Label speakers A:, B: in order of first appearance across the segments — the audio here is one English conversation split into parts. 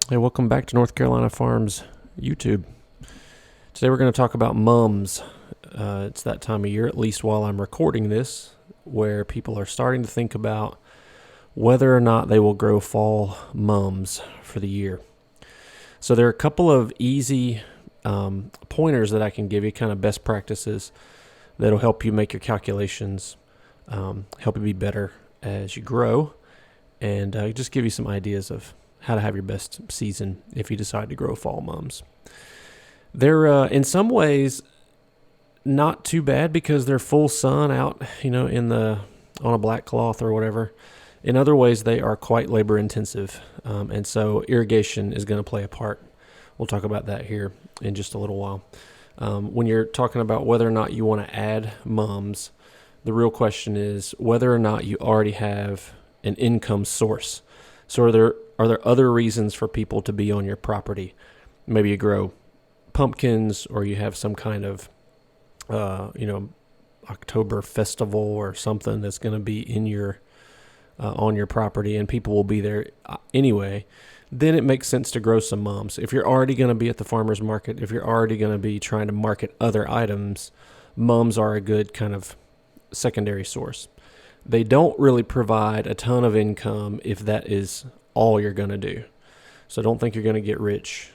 A: Hey, welcome back to North Carolina Farms YouTube. Today we're going to talk about mums. It's that time of year, at least while I'm recording this, where people are starting to think about whether or not they will grow fall mums for the year. So there are a couple of easy pointers that I can give you, kind of best practices that'll help you make your calculations, help you be better as you grow, and just give you some ideas of how to have your best season if you decide to grow fall mums. They're in some ways not too bad because they're full sun out, on a black cloth or whatever. In other ways, they are quite labor intensive, and so irrigation is going to play a part. We'll talk about that here in just a little while. When you're talking about whether or not you want to add mums, the real question is whether or not you already have an income source. So are there other reasons for people to be on your property? Maybe you grow pumpkins, or you have some kind of, October festival or something that's going to be in your on your property, and people will be there anyway. Then it makes sense to grow some mums. If you're already going to be at the farmer's market, if you're already going to be trying to market other items, mums are a good kind of secondary source. They don't really provide a ton of income if that is all you're going to do. So don't think you're going to get rich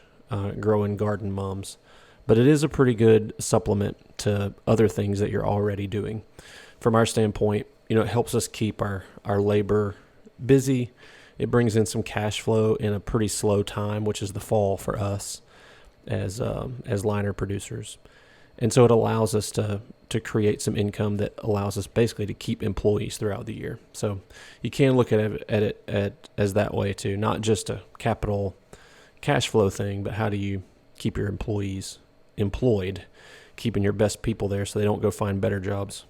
A: growing garden mums. But it is a pretty good supplement to other things that you're already doing. From our standpoint, it helps us keep our labor busy. It brings in some cash flow in a pretty slow time, which is the fall for us as liner producers. And so it allows us to create some income that allows us basically to keep employees throughout the year. So you can look at it as that way too, not just a capital cash flow thing, but how do you keep your employees employed, keeping your best people there so they don't go find better jobs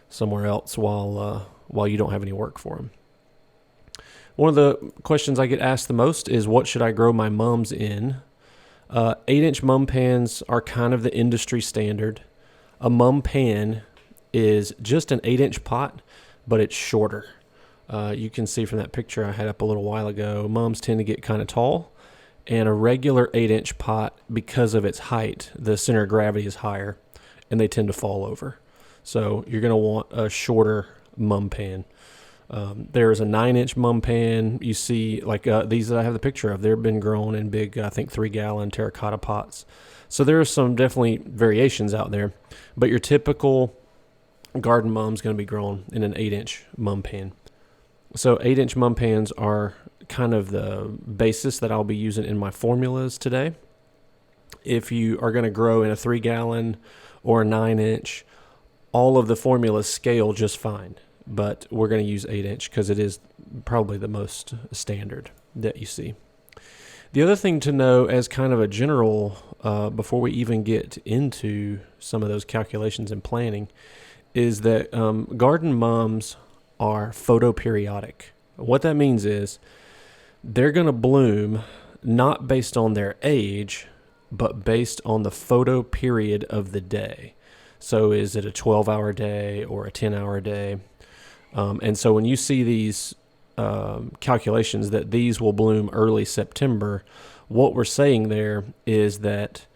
A: somewhere else while you don't have any work for them. One of the questions I get asked the most is, what should I grow my mums in? 8-inch mum pans are kind of the industry standard. A mum pan is just an 8-inch pot, but it's shorter. You can see from that picture I had up a little while ago, mums tend to get kind of tall, and a regular 8-inch pot, because of its height, the center of gravity is higher, and they tend to fall over. So you're going to want a shorter mum pan. There's a 9-inch mum pan. You see, like these that I have the picture of, they've been grown in big, I think, 3-gallon terracotta pots. So there are some definitely variations out there, but your typical garden mum is going to be grown in an 8-inch mum pan. So 8-inch mum pans are kind of the basis that I'll be using in my formulas today. If you are going to grow in a 3-gallon or a 9-inch, all of the formulas scale just fine. But we're going to use 8-inch because it is probably the most standard that you see. The other thing to know as kind of a general, before we even get into some of those calculations and planning, is that garden mums are photoperiodic. What that means is they're going to bloom not based on their age, but based on the photo period of the day. So is it a 12-hour day or a 10-hour day? And so when you see these calculations that these will bloom early September, what we're saying there is that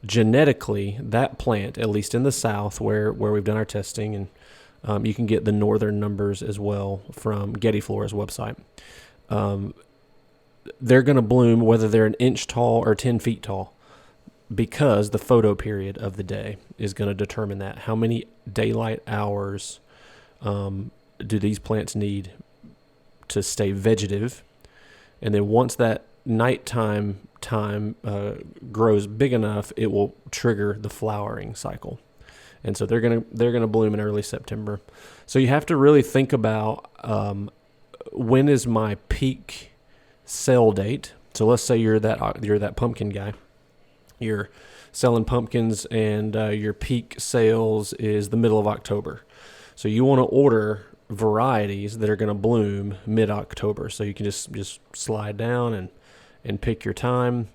A: genetically that plant, at least in the South where we've done our testing, and you can get the northern numbers as well from Getty Flora's website, they're going to bloom whether they're an inch tall or 10 feet tall, because the photo period of the day is going to determine that. How many daylight hours do these plants need to stay vegetative? And then once that nighttime time grows big enough, it will trigger the flowering cycle. And so they're gonna bloom in early September. So you have to really think about when is my peak sale date. So let's say you're that pumpkin guy. You're selling pumpkins, and your peak sales is the middle of October. So you want to order varieties that are going to bloom mid-October. So you can just slide down and pick your time.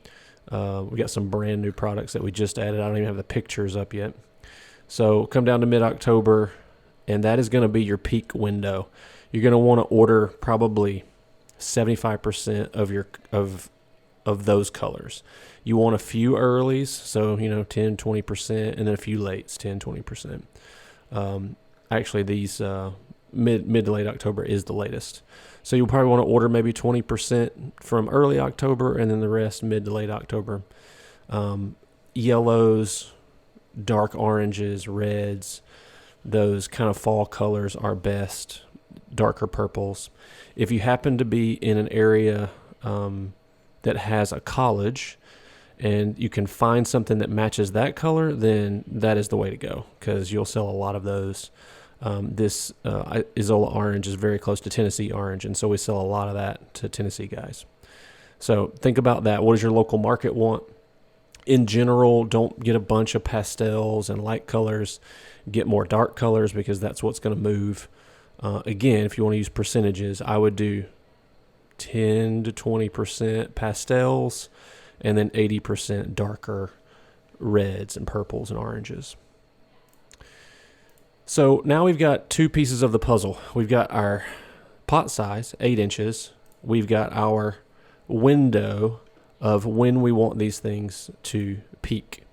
A: We got some brand new products that we just added. I don't even have the pictures up yet. So come down to mid-October, and that is going to be your peak window. You're going to want to order probably 75% of those colors. You want a few earlies, so 10, 20%, and then a few lates, 10, 20%. Actually, these mid to late October is the latest. So you'll probably want to order maybe 20% from early October, and then the rest mid to late October. Yellows, dark oranges, reds, those kind of fall colors are best. Darker purples. If you happen to be in an area that has a college and you can find something that matches that color, then that is the way to go, because you'll sell a lot of those. This Isola orange is very close to Tennessee orange, and so we sell a lot of that to Tennessee guys. So think about that. What does your local market want? In general, don't get a bunch of pastels and light colors. Get more dark colors, because that's what's going to move. Again, if you want to use percentages, I would do 10 to 20% pastels and then 80% darker reds and purples and oranges. So now we've got two pieces of the puzzle. We've got our pot size, 8 inches. We've got our window of when we want these things to peak.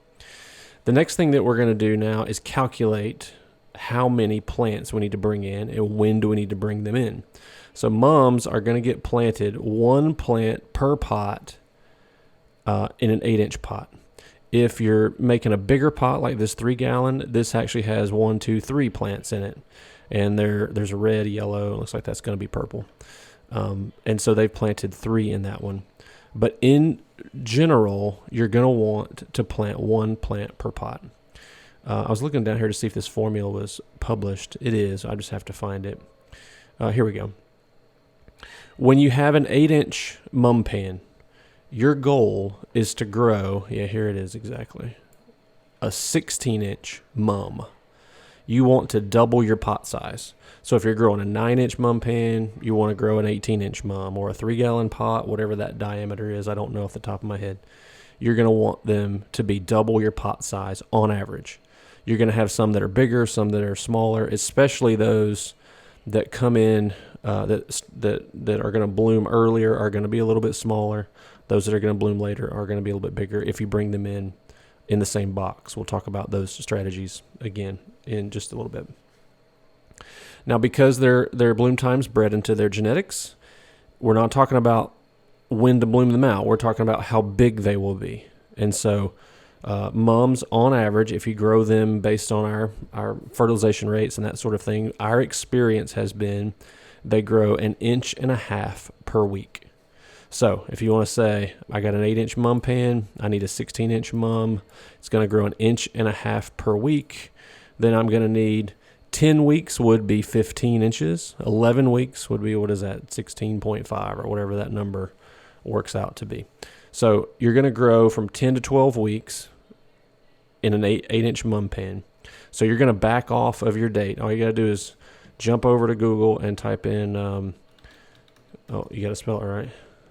A: The next thing that we're going to do now is calculate how many plants we need to bring in and when do we need to bring them in. So mums are going to get planted 1 plant per pot in an 8-inch pot. If you're making a bigger pot like this 3-gallon, this actually has 1, 2, 3 plants in it. And there's a red, yellow, it looks like that's going to be purple. And so they've planted 3 in that one. But in general, you're going to want to plant 1 plant per pot. I was looking down here to see if this formula was published. It is. I just have to find it. Here we go. When you have an 8-inch mum pan, your goal is to grow, here it is exactly, a 16-inch mum. You want to double your pot size. So if you're growing a 9-inch mum pan, you want to grow an 18-inch mum, or a 3-gallon pot, whatever that diameter is. I don't know off the top of my head. You're going to want them to be double your pot size on average. You're going to have some that are bigger, some that are smaller, especially those that come in that are going to bloom earlier are going to be a little bit smaller. Those that are going to bloom later are going to be a little bit bigger if you bring them in the same box. We'll talk about those strategies again in just a little bit. Now, because their bloom time's bred into their genetics, we're not talking about when to bloom them out. We're talking about how big they will be. And so mums, on average, if you grow them based on our fertilization rates and that sort of thing, our experience has been they grow 1.5 inches per week. So if you want to say, I got an 8-inch mum pan, I need a 16-inch mum, it's going to grow 1.5 inches per week, then I'm going to need 10 weeks would be 15 inches. 11 weeks would be, 16.5 or whatever that number works out to be. So you're going to grow from 10 to 12 weeks in an 8-inch mum pan. So you're going to back off of your date. All you got to do is jump over to Google and type in, you got to spell it right.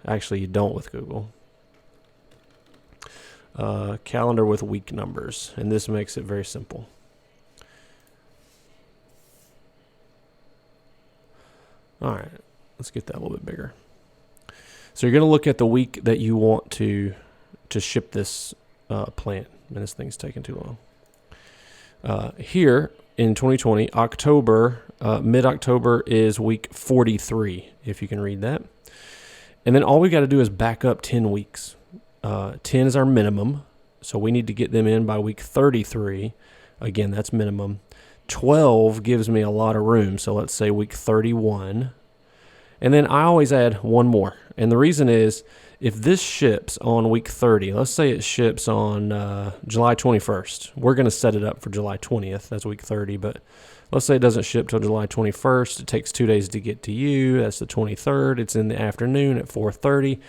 A: Actually, you don't with Google. Calendar with week numbers. And this makes it very simple. All right, let's get that a little bit bigger. So you're going to look at the week that you want to ship this plant. And this thing's taking too long. Here in 2020, October, mid-October is week 43, if you can read that. And then all we got to do is back up 10 weeks. 10 is our minimum, so we need to get them in by week 33. Again, that's minimum. 12 gives me a lot of room, so let's say week 31. And then I always add one more. And the reason is, if this ships on week 30, let's say it ships on July 21st. We're going to set it up for July 20th. That's week 30, but let's say it doesn't ship till July 21st. It takes 2 days to get to you. That's the 23rd. It's in the afternoon at 4:30.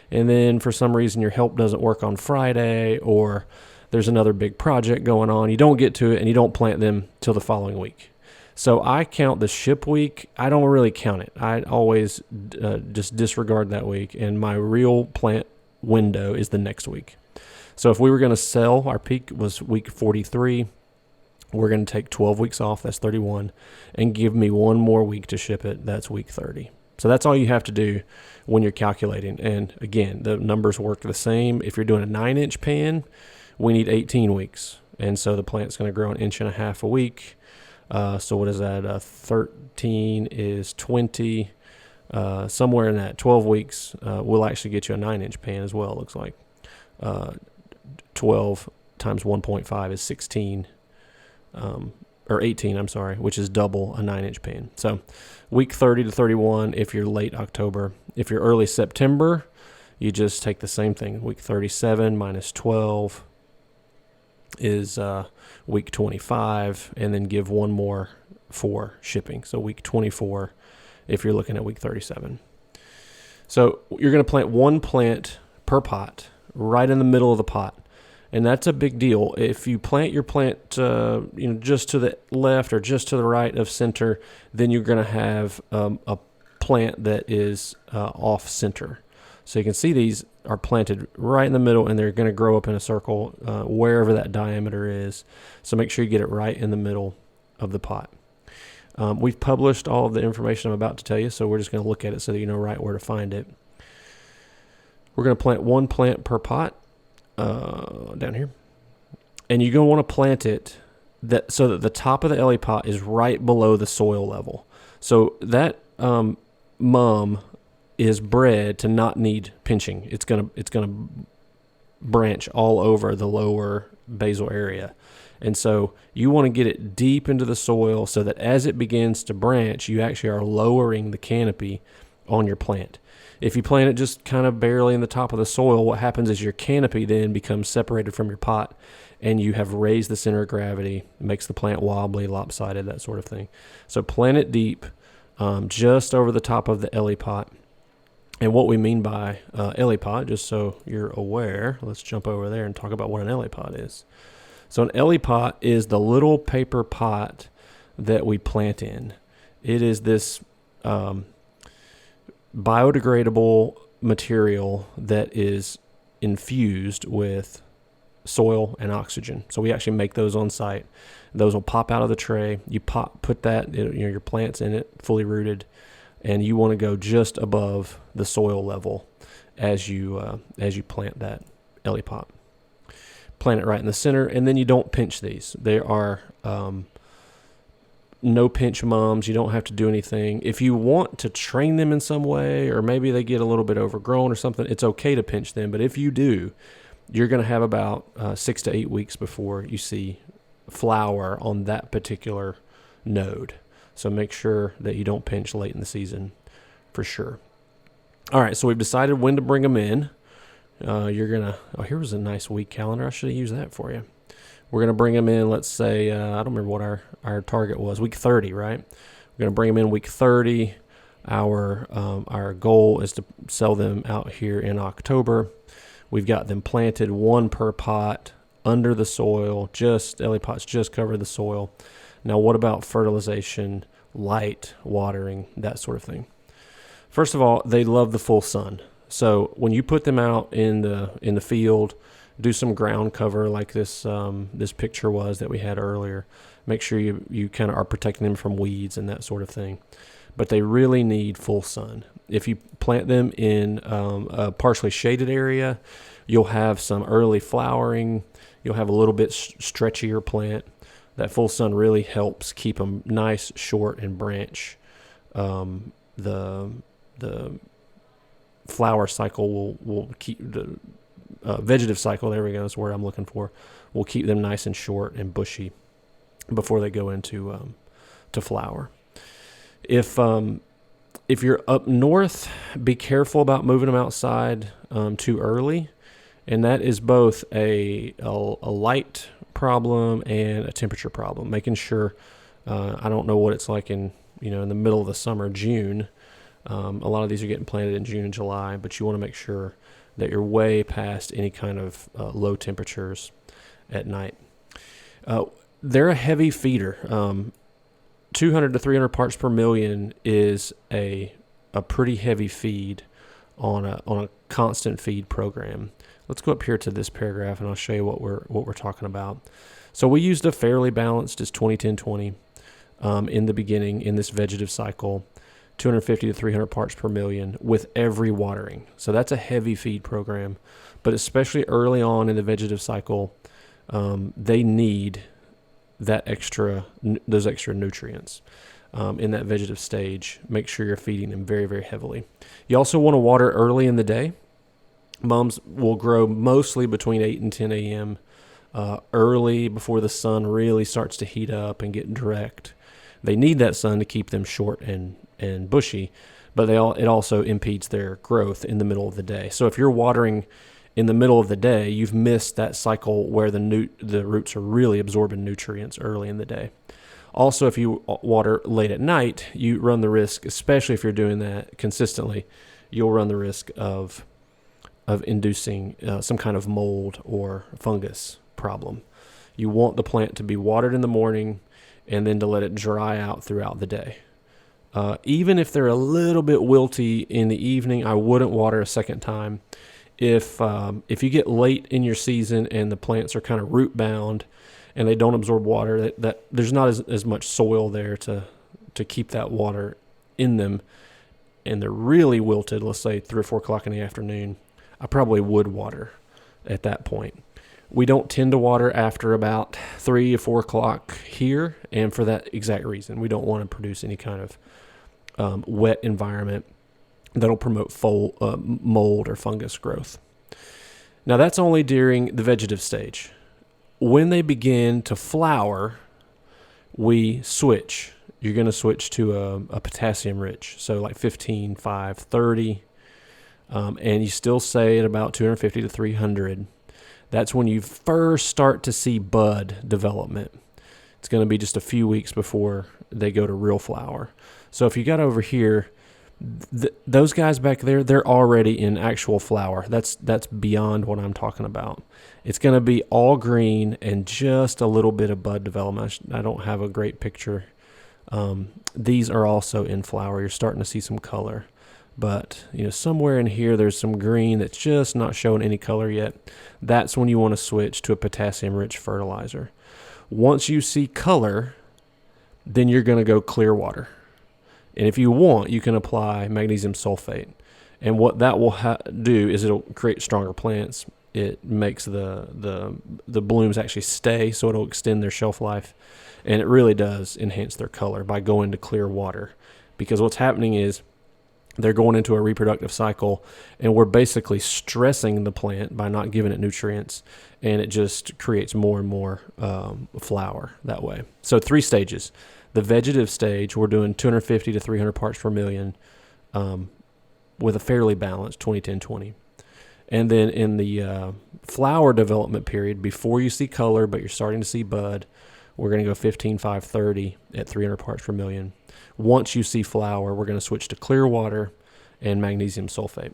A: And then for some reason your help doesn't work on Friday, or there's another big project going on. You don't get to it and you don't plant them till the following week. So I count the ship week. I don't really count it. I always just disregard that week. And my real plant window is the next week. So if we were going to sell, our peak was week 43. We're going to take 12 weeks off. That's 31. And give me one more week to ship it. That's week 30. So that's all you have to do when you're calculating. And again, the numbers work the same. If you're doing a 9-inch pan, we need 18 weeks. And so the plant's going to grow 1.5 inches a week. So what is that? 13 is 20. Somewhere in that 12 weeks, we'll actually get you a 9-inch pan as well, it looks like. 12 times 1.5 is 16. Or 18, I'm sorry, which is double a 9-inch pan. So week 30 to 31 if you're late October. If you're early September, you just take the same thing. Week 37 minus 12 is week 25, and then give one more for shipping. So week 24 if you're looking at week 37. So you're going to plant one plant per pot right in the middle of the pot. And that's a big deal. If you plant your plant, just to the left or just to the right of center, then you're going to have a plant that is off center. So you can see these are planted right in the middle, and they're going to grow up in a circle wherever that diameter is. So make sure you get it right in the middle of the pot. We've published all of the information I'm about to tell you, so we're just going to look at it so that you know right where to find it. We're going to plant one plant per pot. Down here, and you're going to want to plant it so that the top of the LE pot is right below the soil level. So that mum is bred to not need pinching. It's gonna branch all over the lower basal area, and so you want to get it deep into the soil so that as it begins to branch, you actually are lowering the canopy on your plant. If you plant it just kind of barely in the top of the soil, what happens is your canopy then becomes separated from your pot, and you have raised the center of gravity. It makes the plant wobbly, lopsided, that sort of thing. So plant it deep, just over the top of the LE pot. And what we mean by LE pot, just so you're aware, let's jump over there and talk about what an LE pot is. So an LE pot is the little paper pot that we plant in. It is this biodegradable material that is infused with soil and oxygen. So we actually make those on site. Those will pop out of the tray. You put that, your plant's in it, fully rooted, and you want to go just above the soil level as you plant that LE pot. Plant it right in the center, and then you don't pinch these. They are no pinch mums. You don't have to do anything. If you want to train them in some way, or maybe they get a little bit overgrown or something, it's okay to pinch them. But if you do, you're going to have about 6 to 8 weeks before you see flower on that particular node. So make sure that you don't pinch late in the season for sure. All right, so we've decided when to bring them in. Here was a nice week calendar. I should have used that for you. We're going to bring them in, let's say, I don't remember what our target was, week 30, right? We're going to bring them in week 30. Our goal is to sell them out here in October. We've got them planted one per pot under the soil, LE pots just cover the soil. Now, what about fertilization, light, watering, that sort of thing? First of all, they love the full sun. So when you put them out in the field, do some ground cover like this picture was that we had earlier. Make sure you kind of are protecting them from weeds and that sort of thing. But they really need full sun. If you plant them in a partially shaded area, you'll have some early flowering. You'll have a little bit stretchier plant. That full sun really helps keep them nice, short, and branch. The flower cycle will keep the vegetative cycle, there we go, that's where I'm looking for, will keep them nice and short and bushy before they go into to flower. If you're up north, be careful about moving them outside too early, and that is both a light problem and a temperature problem. Making sure, I don't know what it's like in the middle of the summer, June. A lot of these are getting planted in June and July, but you want to make sure that you're way past any kind of low temperatures at night. They're a heavy feeder. 200 to 300 parts per million is a pretty heavy feed on a constant feed program. Let's go up here to this paragraph, and I'll show you what we're talking about. So we used a fairly balanced, as 20-10-20 in the beginning in this vegetative cycle 250 to 300 parts per million with every watering. So that's a heavy feed program, but especially early on in the vegetative cycle, they need those extra nutrients in that vegetative stage. Make sure you're feeding them very, very heavily. You also want to water early in the day. Mums will grow mostly between 8 and 10 a.m. Early before the sun really starts to heat up and get direct. They need that sun to keep them short and bushy, but it also impedes their growth in the middle of the day. So if you're watering in the middle of the day, you've missed that cycle where the roots are really absorbing nutrients early in the day. Also, if you water late at night, you run the risk, especially if you're doing that consistently, you'll run the risk of inducing some kind of mold or fungus problem. You want the plant to be watered in the morning and then to let it dry out throughout the day. Even if they're a little bit wilty in the evening, I wouldn't water a second time. If you get late in your season and the plants are kind of root bound and they don't absorb water, that there's not as much soil there to keep that water in them, and they're really wilted, let's say 3 or 4 o'clock in the afternoon, I probably would water at that point. We don't tend to water after about 3 or 4 o'clock here, and for that exact reason. We don't want to produce any kind of wet environment that'll promote mold or fungus growth. Now, that's only during the vegetative stage. When they begin to flower, we switch. You're going to switch to a potassium rich, so like 15, 5, 30, and you still stay at about 250 to 300. That's when you first start to see bud development. It's going to be just a few weeks before they go to real flower. So if you got over here, those guys back there, they're already in actual flower. That's beyond what I'm talking about. It's going to be all green and just a little bit of bud development. I don't have a great picture. These are also in flower. You're starting to see some color. But somewhere in here there's some green that's just not showing any color yet. That's when you want to switch to a potassium-rich fertilizer. Once you see color, then you're going to go clear water. And if you want, you can apply magnesium sulfate. And what that will do is it'll create stronger plants. It makes the blooms actually stay, so it'll extend their shelf life. And it really does enhance their color by going to clear water. Because what's happening is they're going into a reproductive cycle, and we're basically stressing the plant by not giving it nutrients, and it just creates more and more flower that way. So 3 stages. The vegetative stage, we're doing 250 to 300 parts per million with a fairly balanced 20-10-20. And then in the flower development period, before you see color but you're starting to see bud, we're going to go 15-5-30 at 300 parts per million. Once you see flower, we're going to switch to clear water and magnesium sulfate.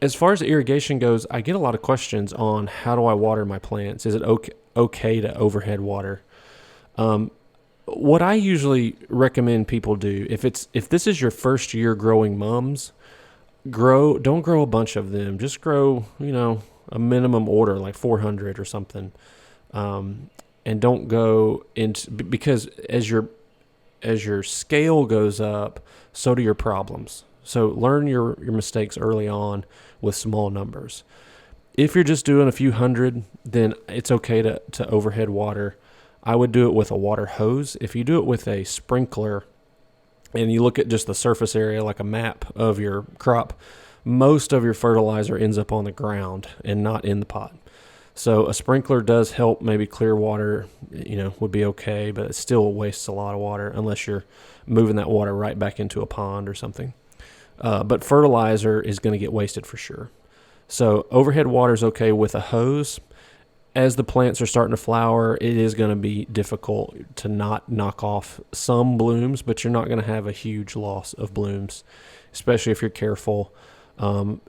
A: As far as irrigation goes, I get a lot of questions on how do I water my plants? Is it okay to overhead water? What I usually recommend people do, if this is your first year growing mums, don't grow a bunch of them. Just grow, a minimum order like 400 or something, and don't go into, because as your scale goes up, so do your problems. So learn your mistakes early on with small numbers. If you're just doing a few hundred, then it's okay to overhead water. I would do it with a water hose. If you do it with a sprinkler and you look at just the surface area like a map of your crop, most of your fertilizer ends up on the ground and not in the pot. So a sprinkler does help. Maybe clear water, would be okay, but it still wastes a lot of water unless you're moving that water right back into a pond or something. But fertilizer is going to get wasted for sure. So overhead water is okay with a hose. As the plants are starting to flower, it is going to be difficult to not knock off some blooms, but you're not going to have a huge loss of blooms, especially if you're careful. And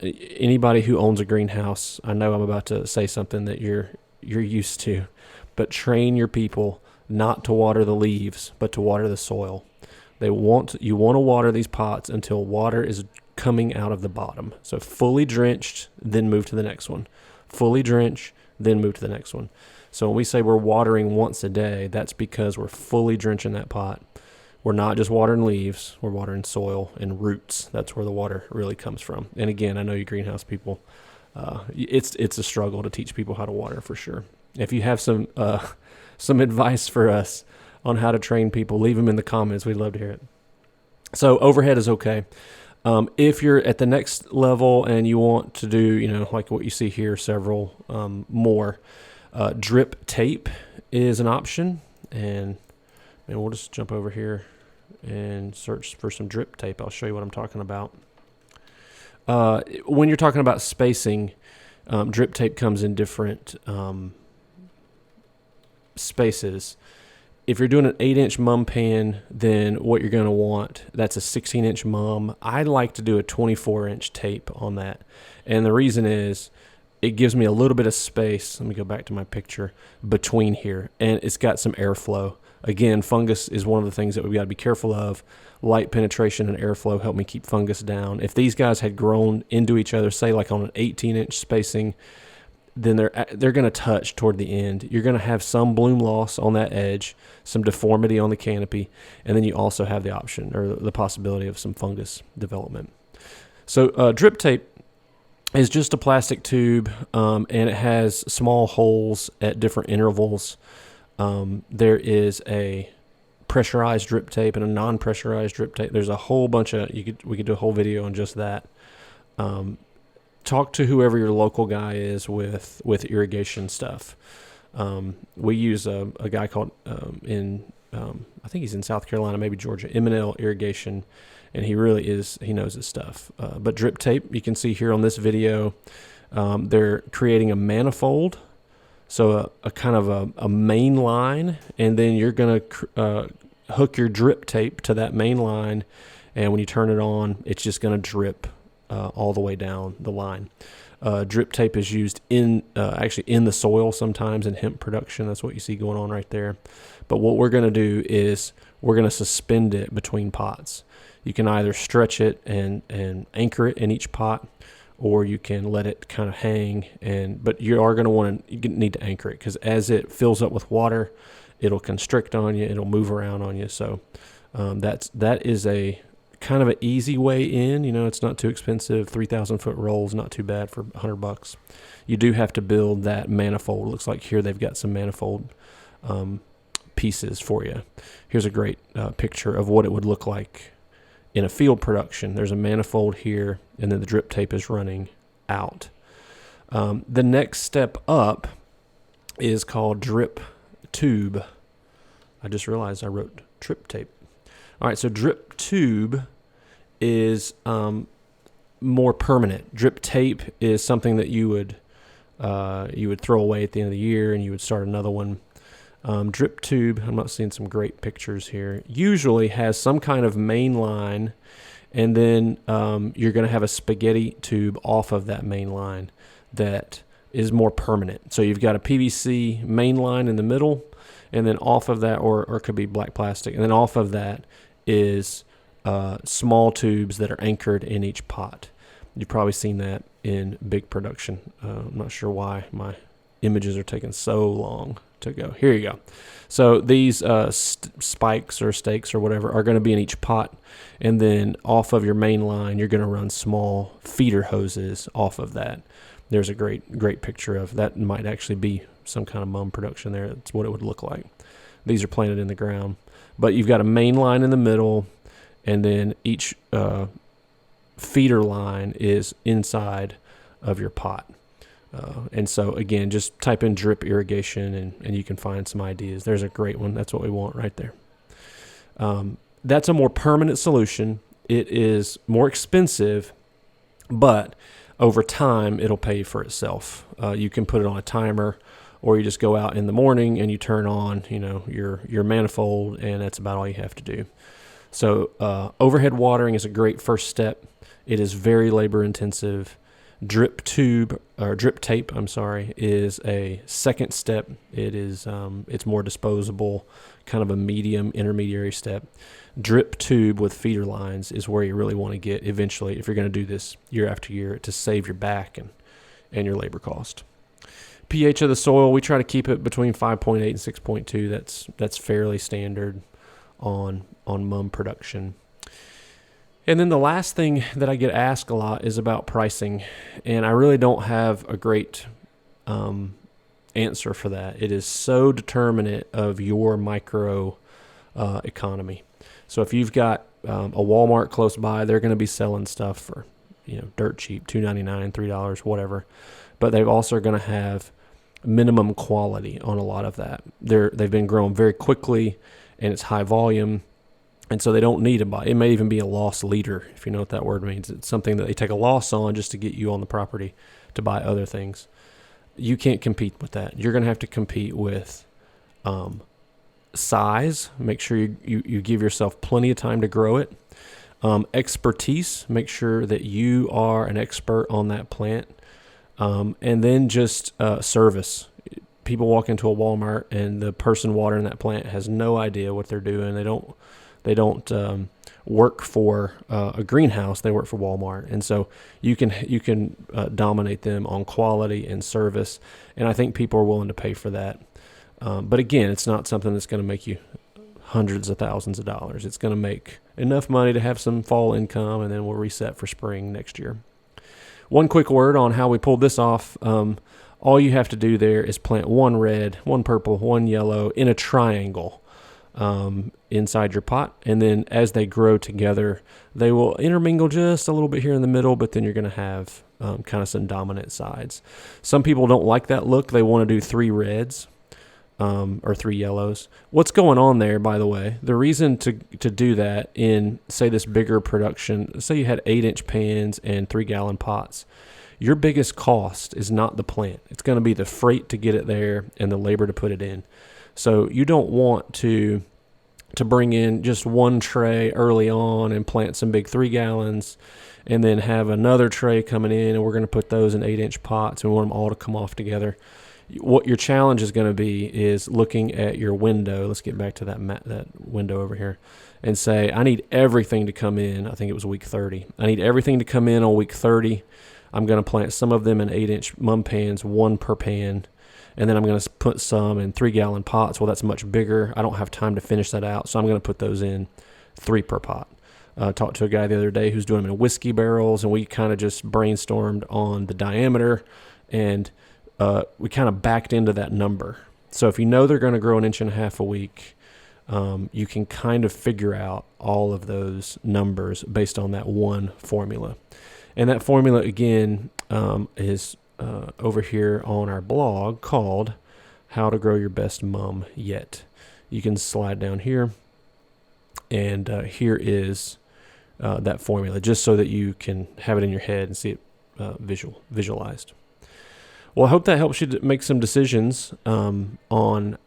A: anybody who owns a greenhouse, I know I'm about to say something that you're used to, but train your people not to water the leaves, but to water the soil. You want to water these pots until water is coming out of the bottom. So fully drenched, then move to the next one. Fully drench, then move to the next one. So when we say we're watering once a day, that's because we're fully drenching that pot we're not just watering leaves, we're watering soil and roots. That's where the water really comes from. And again, I know you greenhouse people, it's a struggle to teach people how to water for sure. If you have some advice for us on how to train people, leave them in the comments. We'd love to hear it. So overhead is okay. If you're at the next level and you want to do, like what you see here, several more, drip tape is an option. And we'll just jump over here and search for some drip tape. I'll show you what I'm talking about. When you're talking about spacing, drip tape comes in different spaces. If you're doing an 8-inch mum pan, then what you're going to want, that's a 16-inch mum. I like to do a 24-inch tape on that. And the reason is it gives me a little bit of space. Let me go back to my picture between here. And it's got some airflow. Again, fungus is one of the things that we've got to be careful of. Light penetration and airflow help me keep fungus down. If these guys had grown into each other, say like on an 18-inch spacing, then they're going to touch toward the end. You're going to have some bloom loss on that edge, some deformity on the canopy, and then you also have the option or the possibility of some fungus development. So drip tape is just a plastic tube, and it has small holes at different intervals. There is a pressurized drip tape and a non-pressurized drip tape. There's a whole bunch of we could do a whole video on just that. Talk to whoever your local guy is with irrigation stuff. We use a guy called I think he's in South Carolina, maybe Georgia, M&L Irrigation, and he knows his stuff. But drip tape, you can see here on this video, they're creating a manifold, so a kind of a main line, and then you're going to hook your drip tape to that main line, and when you turn it on, it's just going to drip all the way down the line. Drip tape is used actually in the soil sometimes in hemp production. That's what you see going on right there. But what we're going to do is we're going to suspend it between pots. You can either stretch it and anchor it in each pot, or you can let it kind of hang. But you are going to need to anchor it, because as it fills up with water, it'll constrict on you. It'll move around on you. So that is a kind of an easy way in. It's not too expensive. 3,000 foot rolls, not too bad for $100. You do have to build that manifold. It looks like here they've got some manifold pieces for you. Here's a great picture of what it would look like in a field production. There's a manifold here, and then the drip tape is running out. The next step up is called drip tube. I just realized I wrote drip tape. All right, so drip tube is more permanent. Drip tape is something that you would throw away at the end of the year, and you would start another one. Drip tube, I'm not seeing some great pictures here, usually has some kind of main line, and then you're going to have a spaghetti tube off of that main line that is more permanent. So you've got a PVC main line in the middle, and then off of that, or it could be black plastic, and then off of that is small tubes that are anchored in each pot. You've probably seen that in big production. I'm not sure why my images are taking so long to go. Here you go. So these spikes or stakes or whatever are going to be in each pot, and then off of your main line, you're going to run small feeder hoses off of that. There's a great picture of that. Might actually be some kind of mum production there. That's what it would look like. These are planted in the ground, but you've got a main line in the middle, and then each feeder line is inside of your pot. And so again, just type in drip irrigation and you can find some ideas. There's a great one. That's what we want right there. That's a more permanent solution. It is more expensive, but over time, it'll pay for itself. You can put it on a timer, or you just go out in the morning and you turn on, your manifold, and that's about all you have to do. So overhead watering is a great first step. It is very labor intensive. Drip tape, is a second step. It is it's more disposable, kind of a medium intermediary step. Drip tube with feeder lines is where you really want to get eventually if you're going to do this year after year to save your back and your labor cost. pH of the soil, we try to keep it between 5.8 and 6.2. That's fairly standard. on mum production. And then the last thing that I get asked a lot is about pricing, and I really don't have a great answer for that. It is so determinate of your micro economy. So if you've got a Walmart close by, they're going to be selling stuff for dirt cheap, $2.99, $3, whatever. But they're also going to have minimum quality on a lot of that. They've been grown very quickly, and it's high volume, and so they don't need to buy. It may even be a loss leader, if you know what that word means. It's something that they take a loss on just to get you on the property to buy other things. You can't compete with that. You're going to have to compete with size. Make sure you give yourself plenty of time to grow it. Expertise. Make sure that you are an expert on that plant. And then just service. People walk into a Walmart and the person watering that plant has no idea what they're doing. They don't work for a greenhouse. They work for Walmart, and so you can dominate them on quality and service. And I think people are willing to pay for that. But again, it's not something that's going to make you hundreds of thousands of dollars. It's going to make enough money to have some fall income, and then we'll reset for spring next year. One quick word on how we pulled this off. All you have to do there is plant one red, one purple, one yellow in a triangle inside your pot. And then as they grow together, they will intermingle just a little bit here in the middle, but then you're going to have kind of some dominant sides. Some people don't like that look. They want to do 3 reds. Or 3 yellows. What's going on there, by the way, the reason to do that in, say, this bigger production, say you had 8-inch pans and 3-gallon pots, your biggest cost is not the plant. It's going to be the freight to get it there and the labor to put it in. So you don't want to bring in just one tray early on and plant some big 3 gallons and then have another tray coming in, and we're going to put those in 8-inch pots and we want them all to come off together. What your challenge is going to be is looking at your window. Let's get back to that window over here and say, I need everything to come in. I think it was week 30. I need everything to come in on week 30. I'm going to plant some of them in 8-inch mum pans, 1 per pan. And then I'm going to put some in 3-gallon pots. Well, that's much bigger. I don't have time to finish that out. So I'm going to put those in 3 per pot. Talked to a guy the other day who's doing them in whiskey barrels, and we kind of just brainstormed on the diameter, and we kind of backed into that number. So if you know they're going to grow 1.5 inches a week, you can kind of figure out all of those numbers based on that one formula. And that formula, again, is over here on our blog called How to Grow Your Best Mum Yet. You can slide down here, and here is that formula, just so that you can have it in your head and see it visualized. Well, I hope that helps you to make some decisions on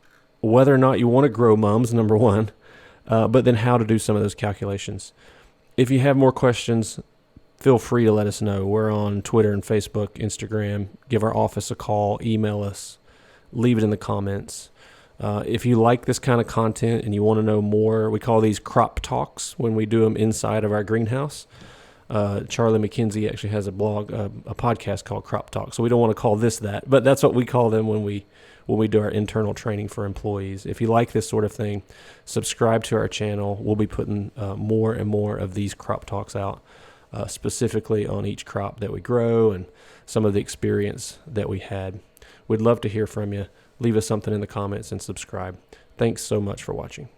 A: whether or not you want to grow mums, number one, but then how to do some of those calculations. If you have more questions, feel free to let us know. We're on Twitter and Facebook, Instagram. Give our office a call, email us, leave it in the comments. If you like this kind of content and you want to know more, we call these crop talks when we do them inside of our greenhouse. Charlie McKenzie actually has a blog, a podcast called Crop Talk. So we don't want to call this that, but that's what we call them when we do our internal training for employees. If you like this sort of thing, subscribe to our channel. We'll be putting more and more of these crop talks out, specifically on each crop that we grow and some of the experience that we had. We'd love to hear from you. Leave us something in the comments and subscribe. Thanks so much for watching.